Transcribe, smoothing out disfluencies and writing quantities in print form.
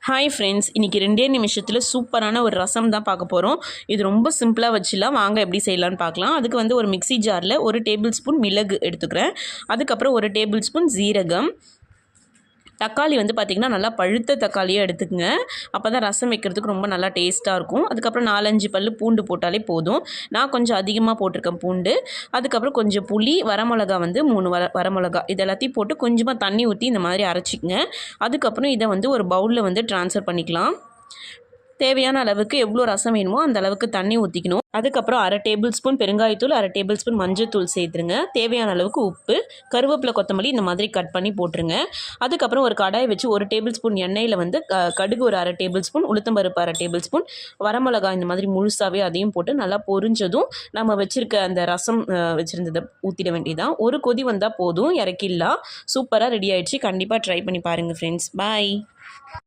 Hi friends, இன்றைக்கி 2 நிமிஷத்தில் சூப்பரான ஒரு ரசம் தான் பார்க்க போகிறோம். இது ரொம்ப சிம்பிளாக வச்சுலாம், வாங்க எப்படி செய்யலான்னு பார்க்கலாம். அதுக்கு வந்து ஒரு மிக்ஸி ஜாரில் 1 டேபிள் ஸ்பூன் மிளகு எடுத்துக்கிறேன். அதுக்கப்புறம் 1 டேபிள் ஸ்பூன் ஜீரகம். தக்காளி வந்து பார்த்திங்கன்னா நல்லா பழுத்த தக்காளியாக எடுத்துக்கங்க. அப்போ தான் ரசம் வைக்கிறதுக்கு ரொம்ப நல்லா டேஸ்ட்டாக இருக்கும். அதுக்கப்புறம் 4-5 பல் பூண்டு போட்டாலே போதும். நான் கொஞ்சம் அதிகமாக போட்டிருக்கேன் பூண்டு. அதுக்கப்புறம் கொஞ்சம் புளி, வரமிளகா வந்து 3 வரமிளகா இது எல்லாத்தையும் போட்டு கொஞ்சமாக தண்ணி ஊற்றி இந்த மாதிரி அரைச்சிக்கங்க. அதுக்கப்புறம் இதை வந்து ஒரு பவுலில் வந்து ட்ரான்ஸ்ஃபர் பண்ணிக்கலாம். தேவையான அளவுக்கு எவ்வளோ ரசம் வேணுமோ அந்த அளவுக்கு தண்ணி ஊற்றிக்கணும். அதுக்கப்புறம் 1/2 டேபிள் ஸ்பூன் பெருங்காயத்தூள், 1/2 டேபிள் ஸ்பூன் மஞ்சள்தூள் சேர்த்துருங்க. தேவையான அளவுக்கு உப்பு, கருவேப்பிலை, கொத்தமல்லி இந்த மாதிரி கட் பண்ணி போட்டுருங்க. அதுக்கப்புறம் ஒரு கடாய் வச்சு 1 டேபிள் ஸ்பூன் எண்ணெயில் வந்து கடுகு ஒரு 1/2 டேபிள் ஸ்பூன், உளுத்தம்பருப்பு 1/2 டேபிள் ஸ்பூன், வரமிளகாய் இந்த மாதிரி முழுசாகவே அதையும் போட்டு நல்லா பொரிஞ்சதும் நம்ம வச்சுருக்க அந்த ரசம் வச்சுருந்ததை ஊற்றிட வேண்டியதான். ஒரு கொதி வந்தால் போதும், இறக்கிடலாம். சூப்பராக ரெடி ஆகிடுச்சு. கண்டிப்பாக ட்ரை பண்ணி பாருங்கள் ஃப்ரெண்ட்ஸ். பாய்.